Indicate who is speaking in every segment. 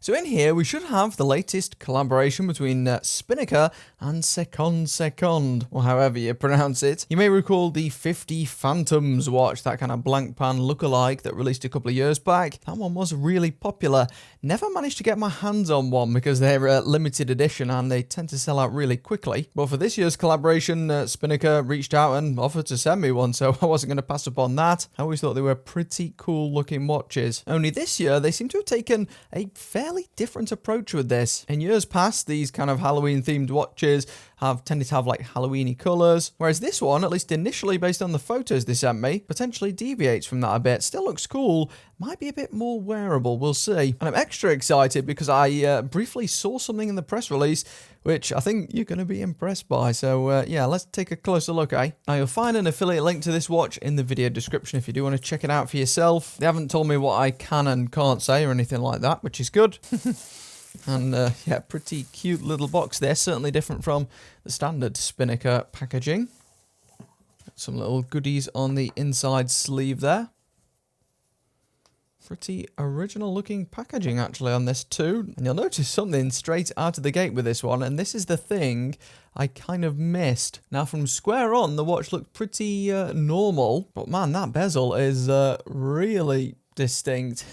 Speaker 1: So in here, we should have the latest collaboration between Spinnaker and Second, or however you pronounce it. You may recall the 50 Phantoms watch, that kind of blank pan lookalike that released a couple of years back. That one was really popular. Never managed to get my hands on one because they're limited edition and they tend to sell out really quickly. But for this year's collaboration, Spinnaker reached out and offered to send me one, so I wasn't going to pass up on that. I always thought they were pretty cool looking watches. Only this year, they seem to have taken a fairly different approach with this. In years past, these kind of Halloween themed watches have tended to have like Halloweeny colours, whereas this one, at least initially based on the photos they sent me, potentially deviates from that a bit. Still looks cool, might be a bit more wearable, we'll see. And I'm extra excited because I briefly saw something in the press release which I think you're going to be impressed by. So yeah, let's take a closer look, eh? Now you'll find an affiliate link to this watch in the video description if you do want to check it out for yourself. They haven't told me what I can and can't say or anything like that, which is good. And yeah, pretty cute little box there. Certainly different from the standard Spinnaker packaging. Some little goodies on the inside sleeve there. Pretty original looking packaging actually on this too. And you'll notice something straight out of the gate with this one. And this is the thing I kind of missed. Now from square on, the watch looked pretty normal. But man, that bezel is really distinct.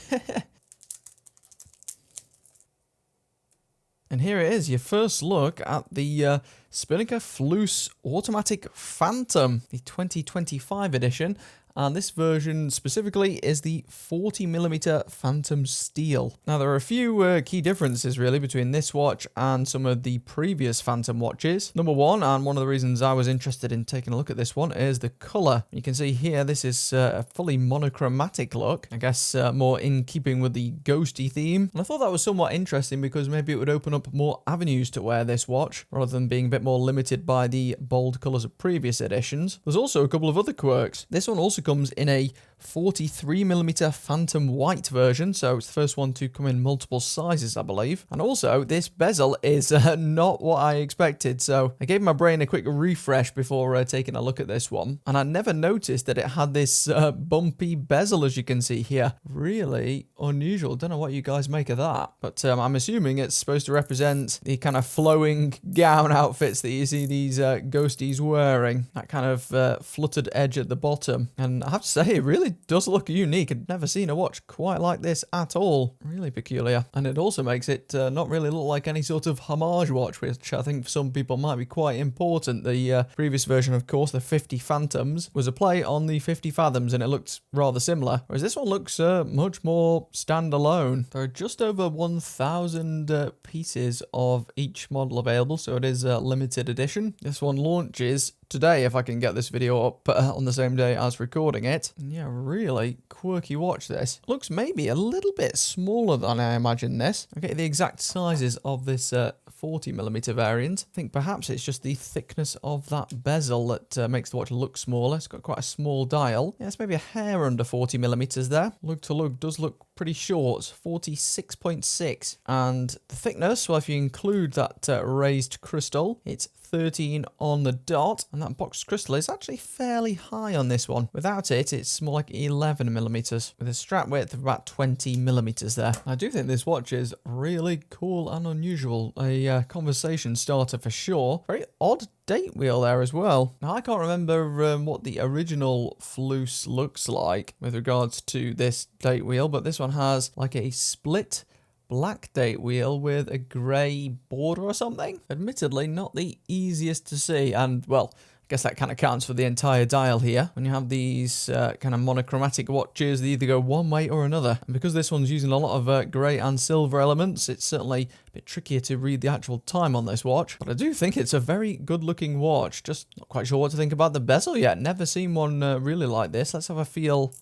Speaker 1: And here it is, your first look at the Spinnaker Fleuss Automatic Phantom, the 2025 edition. And this version specifically is the 40mm Phantom Steel. Now there are a few key differences really between this watch and some of the previous Phantom watches. Number one, and one of the reasons I was interested in taking a look at this one, is the colour. You can see here this is a fully monochromatic look. I guess more in keeping with the ghosty theme. And I thought that was somewhat interesting because maybe it would open up more avenues to wear this watch rather than being a bit more limited by the bold colours of previous editions. There's also a couple of other quirks. This one also comes in a 43mm Phantom White version, so it's the first one to come in multiple sizes, I believe. And also, this bezel is not what I expected, so I gave my brain a quick refresh before taking a look at this one. And I never noticed that it had this bumpy bezel, as you can see here. Really unusual. Don't know what you guys make of that, but I'm assuming it's supposed to represent the kind of flowing gown outfits that you see these ghosties wearing. That kind of fluttered edge at the bottom. And I have to say, it really does look unique. I've never seen a watch quite like this at all. Really peculiar. And it also makes it not really look like any sort of homage watch, which I think for some people might be quite important. The previous version, of course, the 50 Phantoms, was a play on the 50 Fathoms, and it looked rather similar. Whereas this one looks much more standalone. There are just over 1,000 pieces of each model available, so it is a limited edition. This one launches today, if I can get this video up on the same day as recording it. And yeah, really quirky watch this. Looks maybe a little bit smaller than I imagined this. Okay, the exact sizes of this 40mm variant. I think perhaps it's just the thickness of that bezel that makes the watch look smaller. It's got quite a small dial. Yeah, it's maybe a hair under 40mm there. Look to look does look pretty short, 46.6. And the thickness, well, if you include that raised crystal, it's 13 on the dot, and that boxed crystal is actually fairly high on this one. Without it, it's more like 11mm, with a strap width of about 20mm there. I do think this watch is really cool and unusual. A conversation starter for sure. Very odd date wheel there as well. Now, I can't remember what the original Fleuss looks like with regards to this date wheel, but this one has like a split black date wheel with a grey border or something. Admittedly, not the easiest to see, and well, I guess that kind of counts for the entire dial here. When you have these kind of monochromatic watches, they either go one way or another. And because this one's using a lot of grey and silver elements, it's certainly a bit trickier to read the actual time on this watch. But I do think it's a very good looking watch. Just not quite sure what to think about the bezel yet. Never seen one really like this. Let's have a feel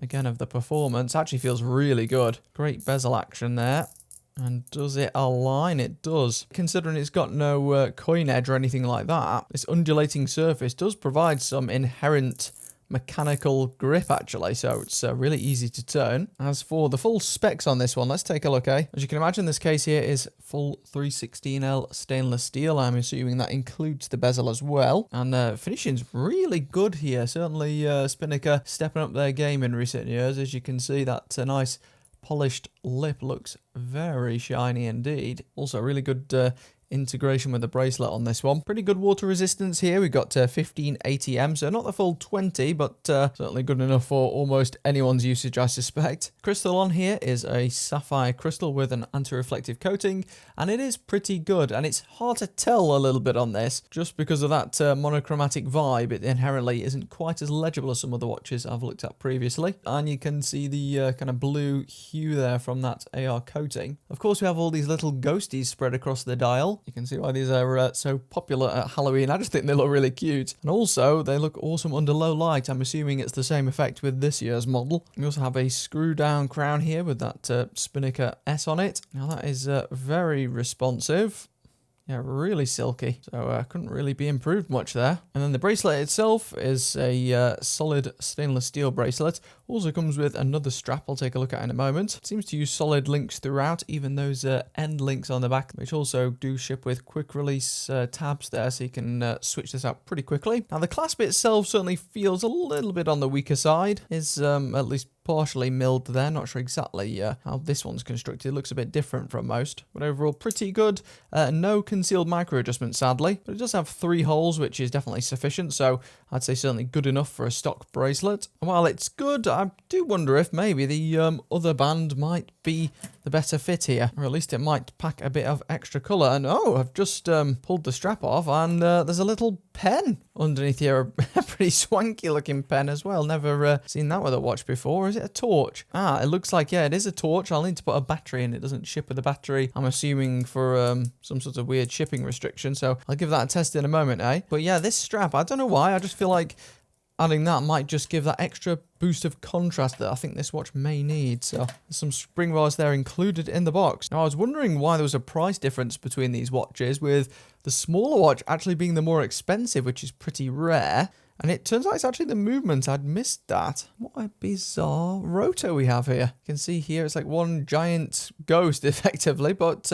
Speaker 1: again of the performance. Actually feels really good. Great bezel action there. And does it align? It does. Considering it's got no coin edge or anything like that, this undulating surface does provide some inherent mechanical grip actually, so it's really easy to turn. As for the full specs on this one, let's take a look, eh? As you can imagine, this case here is full 316L stainless steel. I'm assuming that includes the bezel as well. And finishing's really good here. Certainly Spinnaker stepping up their game in recent years. As you can see, that nice polished lip looks very shiny indeed. Also, really good integration with the bracelet on this one. Pretty good water resistance here. We've got 15 ATM, so not the full 20, but certainly good enough for almost anyone's usage, I suspect. Crystal on here is a sapphire crystal with an anti-reflective coating, and it is pretty good, and it's hard to tell a little bit on this just because of that monochromatic vibe. It inherently isn't quite as legible as some of the watches I've looked at previously, and you can see the kind of blue hue there from that AR coating. Of course, we have all these little ghosties spread across the dial. You can see why these are so popular at Halloween. I just think they look really cute. And also, they look awesome under low light. I'm assuming it's the same effect with this year's model. We also have a screw down crown here with that Spinnaker S on it. Now that is very responsive. Yeah, really silky. So couldn't really be improved much there. And then the bracelet itself is a solid stainless steel bracelet. Also comes with another strap I'll take a look at in a moment. It seems to use solid links throughout, even those end links on the back, which also do ship with quick release tabs there, so you can switch this out pretty quickly. Now the clasp itself certainly feels a little bit on the weaker side. Is at least partially milled there. Not sure exactly how this one's constructed. It looks a bit different from most, but overall pretty good. No concealed micro adjustment, sadly, but it does have 3 holes, which is definitely sufficient, so I'd say certainly good enough for a stock bracelet. And while it's good, I do wonder if maybe the other band might be the better fit here, or at least it might pack a bit of extra colour. And oh, I've just pulled the strap off, and there's a little pen underneath here, a pretty swanky looking pen as well. Never seen that with a watch before. Is it a torch? Ah, it looks like, yeah, it is a torch. I'll need to put a battery in. It doesn't ship with a battery, I'm assuming, for some sort of weird shipping restriction, so I'll give that a test in a moment, eh? But yeah, this strap, I don't know why, I just feel like adding that might just give that extra boost of contrast that I think this watch may need. So there's some spring bars there included in the box. Now I was wondering why there was a price difference between these watches, with the smaller watch actually being the more expensive, which is pretty rare. And it turns out it's actually the movement. I'd missed that. What a bizarre rotor we have here. You can see here it's like one giant ghost effectively, but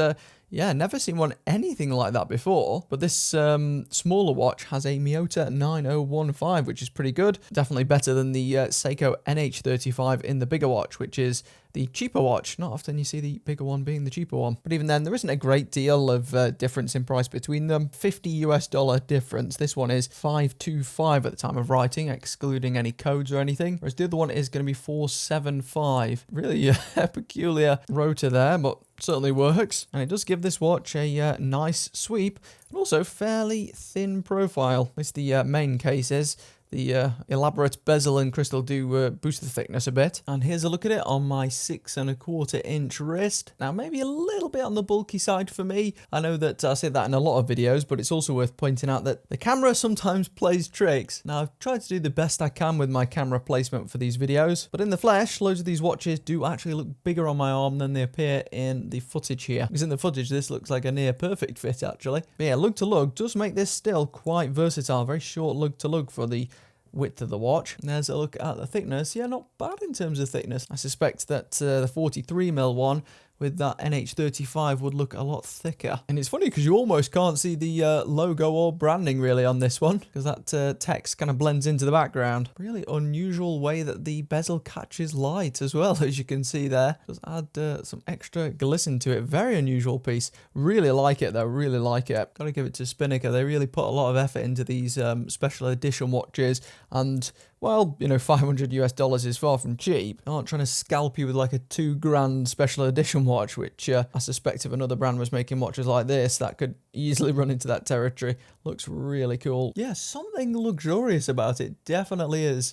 Speaker 1: yeah, never seen one anything like that before. But this smaller watch has a Miyota 9015, which is pretty good. Definitely better than the Seiko NH35 in the bigger watch, which is the cheaper watch. Not often you see the bigger one being the cheaper one. But even then, there isn't a great deal of difference in price between them. $50 difference. This one is $525 at the time of writing, excluding any codes or anything. Whereas the other one is going to be $475. Really a peculiar rotor there, but certainly works. And it does give this watch a nice sweep, and also fairly thin profile. At least the main case is. The elaborate bezel and crystal do boost the thickness a bit. And here's a look at it on my 6¼ inch wrist. Now, maybe a little bit on the bulky side for me. I know that I say that in a lot of videos, but it's also worth pointing out that the camera sometimes plays tricks. Now, I've tried to do the best I can with my camera placement for these videos, but in the flesh, loads of these watches do actually look bigger on my arm than they appear in the footage here. Because in the footage, this looks like a near perfect fit, actually. But yeah, lug to lug does make this still quite versatile. Very short lug to lug for the width of the watch. And there's a look at the thickness. Yeah, not bad in terms of thickness. I suspect that the 43mm one with that NH35 would look a lot thicker. And it's funny because you almost can't see the logo or branding really on this one, because that text kind of blends into the background. Really unusual way that the bezel catches light as well, as you can see there. Just add some extra glisten to it. Very unusual piece. Really like it though, really like it. Gotta give it to Spinnaker. They really put a lot of effort into these special edition watches, and well, you know, $500 is far from cheap. They aren't trying to scalp you with like a $2,000 special edition watch, which I suspect if another brand was making watches like this, that could easily run into that territory. Looks really cool. Yeah, something luxurious about it. Definitely is.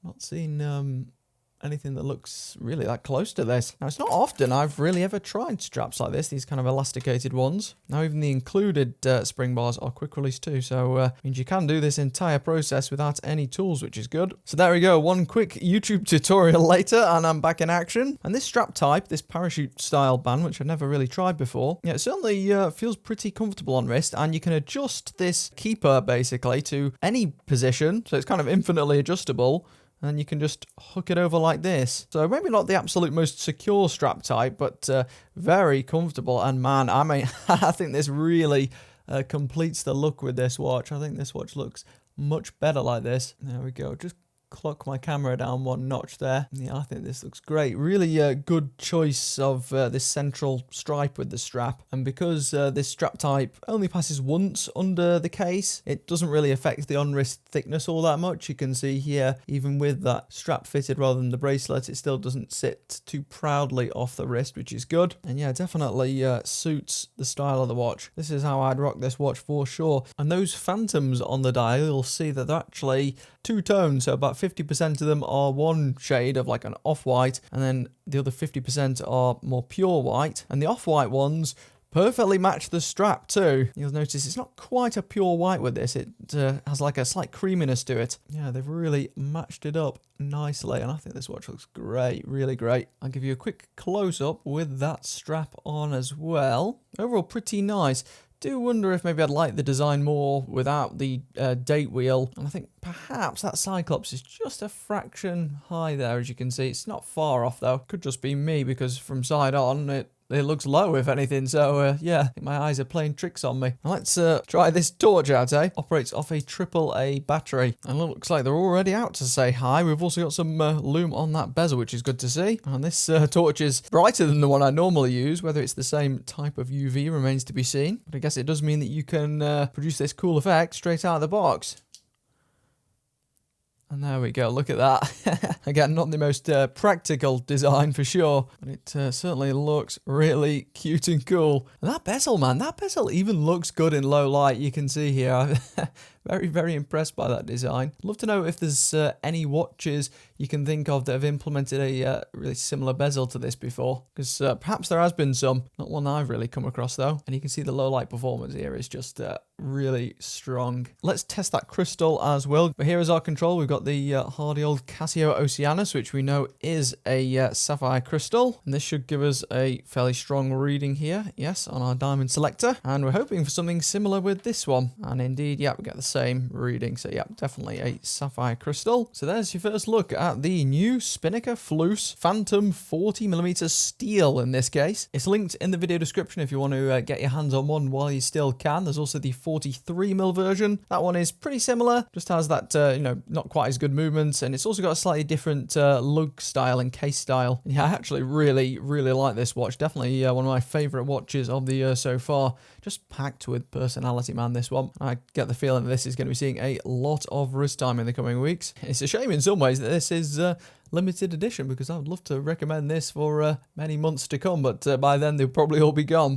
Speaker 1: Not seen anything that looks really that close to this. Now, it's not often I've really ever tried straps like this, these kind of elasticated ones. Now, even the included spring bars are quick release too, so means you can do this entire process without any tools, which is good. So there we go, one quick YouTube tutorial later, and I'm back in action. And this strap type, this parachute style band, which I've never really tried before, yeah, it certainly feels pretty comfortable on wrist, and you can adjust this keeper basically to any position, so it's kind of infinitely adjustable. And you can just hook it over like this. So maybe not the absolute most secure strap type, but very comfortable. And man, I mean, I think this really completes the look with this watch. I think this watch looks much better like this. There we go. Just cluck my camera down one notch there. Yeah, I think this looks great. Really good choice of this central stripe with the strap. And because this strap type only passes once under the case, it doesn't really affect the on-wrist thickness all that much. You can see here, even with that strap fitted rather than the bracelet, it still doesn't sit too proudly off the wrist, which is good. And yeah, definitely suits the style of the watch. This is how I'd rock this watch for sure. And those phantoms on the dial, you'll see that they're actually two tones, so about 50% of them are one shade of like an off-white, and then the other 50% are more pure white, and the off-white ones perfectly match the strap too. You'll notice it's not quite a pure white with this, it has like a slight creaminess to it. Yeah, they've really matched it up nicely, and I think this watch looks great, really great. I'll give you a quick close-up with that strap on as well. Overall, pretty nice. Do wonder if maybe I'd like the design more without the date wheel, and I think perhaps that Cyclops is just a fraction high there, as you can see. It's not far off though. Could just be me, because from side on it looks low, if anything, so yeah, I think my eyes are playing tricks on me. Now let's try this torch out, eh? Operates off a AAA battery, and it looks like they're already out to say hi. We've also got some lume on that bezel, which is good to see, and this torch is brighter than the one I normally use. Whether it's the same type of UV remains to be seen, but I guess it does mean that you can produce this cool effect straight out of the box. And there we go, look at that. Again, not the most practical design for sure, but it certainly looks really cute and cool. And that bezel, man, that bezel even looks good in low light. You can see here, I'm very, very impressed by that design. I'd love to know if there's any watches you can think of that have implemented a really similar bezel to this before, because perhaps there has been some. Not one I've really come across though. And you can see the low light performance here is just really strong. Let's test that crystal as well. But here is our control. We've got the hardy old Casio Oceanus, which we know is a sapphire crystal, and this should give us a fairly strong reading here, yes, on our diamond selector. And we're hoping for something similar with this one, and indeed, yeah, we get the same reading. So yeah, definitely a sapphire crystal. So there's your first look at the new Spinnaker Fleuss Phantom 40mm steel. In this case, it's linked in the video description if you want to get your hands on one while you still can. There's also the 43mm version. That one is pretty similar, just has that you know, not quite as good movements, and it's also got a slightly different lug style and case style. And yeah, I actually really like this watch. Definitely one of my favorite watches of the year so far. Just packed with personality, man, this one. I get the feeling that this is going to be seeing a lot of wrist time in the coming weeks. It's a shame in some ways that this is limited edition, because I would love to recommend this for many months to come, but by then they'll probably all be gone.